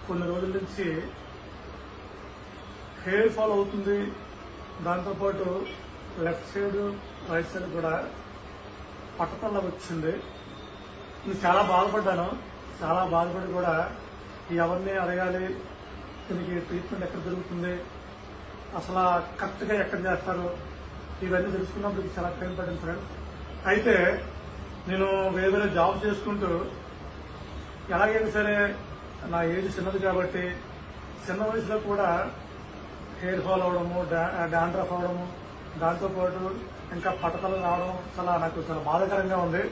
కొన్ని రోజుల నుంచి హెయిర్ ఫాల్ అవుతుంది. దాంతోపాటు లెఫ్ట్ సైడ్ రైట్ సైడ్ కూడా పట్టతల్ల వచ్చింది. నేను చాలా బాధపడ్డాను. చాలా బాధపడి కూడా ఎవరిని అడగాలి, దీనికి ట్రీట్మెంట్ ఎక్కడ దొరుకుతుంది, అసలు కరెక్ట్గా ఎక్కడ చేస్తారు, ఇవన్నీ తెలుసుకున్నప్పుడు చాలా టైం పడింది ఫ్రెండ్స్. అయితే నేను వేరే జాబ్ చేసుకుంటూ ఎలాగైనా సరే నా ఏజ్ చిన్నది కాబట్టి చిన్న వయసులో కూడా హెయిర్ ఫాల్ అవడము, డాండ్రఫ్ అవడము, దాంతోపాటు ఇంకా పట్టతలు రావడం నాకు చాలా బాధాకరంగా ఉంది.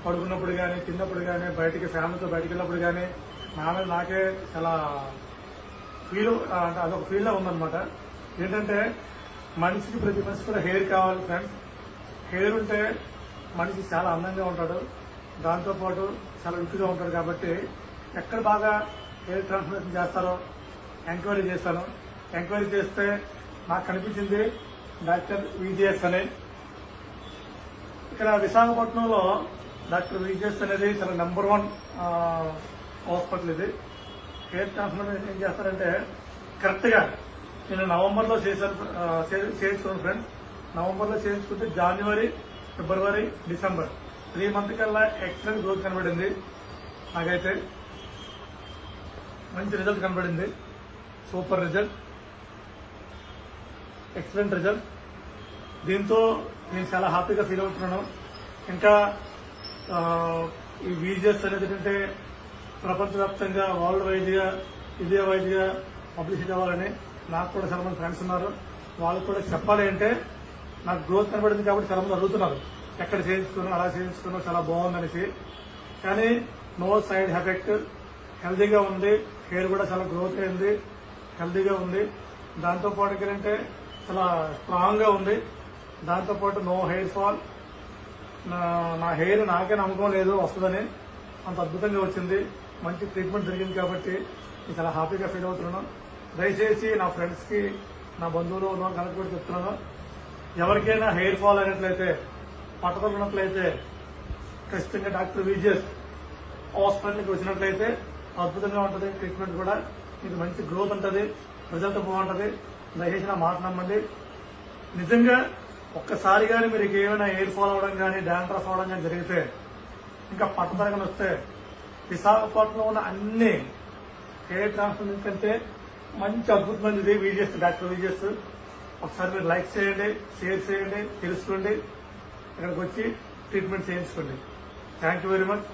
పడుకున్నప్పుడు కానీ, తిన్నప్పుడు కానీ, బయటికి ఫ్యామిలీతో బయటికి వెళ్ళినప్పుడు కానీ నా మీద నాకే చాలా అంటే అదొక ఫీల్లా ఉందన్నమాట. ఏంటంటే మనిషికి ప్రతి మనిషి కూడా హెయిర్ కావాలి ఫ్రెండ్స్. హెయిర్ ఉంటే మనిషి చాలా అందంగా ఉంటాడు, దాంతోపాటు చాలా లుక్గా ఉంటాడు. కాబట్టి ఎక్కడ బాగా హెయిర్ ట్రాన్స్ప్లాంటేషన్ చేస్తారో ఎంక్వైరీ చేశాను. ఎంక్వైరీ చేస్తే నాకు కనిపించింది డాక్టర్ విజిఎస్ అని. ఇక్కడ విశాఖపట్నంలో డాక్టర్ విజిఎస్ అనేది చాలా నెంబర్ 1 హాస్పిటల్. ఇది హెయిర్ ట్రాన్స్ప్లాంటేషన్ ఏం చేస్తారంటే కరెక్ట్గా నేను నవంబర్లో చేయించుకున్నాను ఫ్రెండ్స్. నవంబర్లో చేయించుకుంటే జనవరి, ఫిబ్రవరి, డిసెంబర్ 3 months కల్లా ఎక్సలెంట్ గ్రోత్ కనబడింది. నాకైతే మంచి రిజల్ట్ కనబడింది. Super result, excellent result. దీంతో నేను చాలా హ్యాపీగా ఫీల్ అవుతున్నాను. ఇంకా ఈ వీడియోస్ అనేది ఏంటంటే ప్రపంచవ్యాప్తంగా వరల్డ్ వైడ్గా ఇదే వైడ్గా పబ్లిసిటీ అవ్వాలని నాకు కూడా చాలా మంది ఫ్రెండ్స్ ఉన్నారు. వాళ్ళు కూడా చెప్పాలి అంటే నాకు గ్రోత్ కనబడింది కాబట్టి చాలా మంది అడుగుతున్నారు ఎక్కడ చేయించుకున్నాం, అలా చేయించుకున్నాం, చాలా బాగుందనేసి. కానీ నో సైడ్ ఎఫెక్ట్, హెల్దీగా ఉంది. హెయిర్ కూడా చాలా గ్రోత్ అయింది, హెల్దీగా ఉంది. దాంతోపాటు ఏంటంటే చాలా స్ట్రాంగ్ గా ఉంది. దాంతోపాటు నో హెయిర్ ఫాల్. నా హెయిర్ నాకే నమ్మకం లేదు వస్తుందని, అంత అద్భుతంగా వచ్చింది. మంచి ట్రీట్మెంట్ జరిగింది కాబట్టి నేను చాలా హ్యాపీగా ఫీల్ అవుతున్నాను. దయచేసి నా ఫ్రెండ్స్ కి, నా బంధువులు కనుక కూడా చెప్తున్నాను, ఎవరికైనా హెయిర్ ఫాల్ అయినట్లయితే, పట్టతలు ఉన్నట్లయితే ఖచ్చితంగా డాక్టర్ విజిఎస్ హాస్పిటల్కి వచ్చినట్లయితే అద్భుతంగా ఉంటుంది. ట్రీట్మెంట్ కూడా మీకు మంచి గ్రోత్ ఉంటుంది, రిజల్ట్ బాగుంటుంది. దయచేసి నా మాట నమ్మండి. నిజంగా ఒక్కసారి కానీ మీరు ఏమైనా హెయిర్ ఫాల్ అవ్వడం కానీ, డాండ్రఫ్ అవ్వడం కానీ జరిగితే, ఇంకా పట్టతరగా వస్తే విశాఖపట్నంలో ఉన్న అన్ని హెయిర్ ట్రాన్స్ప్లాంట్ కంటే మంచి అద్భుతమైనది విజిఎస్, డాక్టర్ విజిఎస్. ఒకసారి మీరు లైక్ చేయండి, షేర్ చేయండి, తెలుసుకోండి, ఇక్కడికి వచ్చి ట్రీట్మెంట్ చేయించుకోండి. Thank you very much.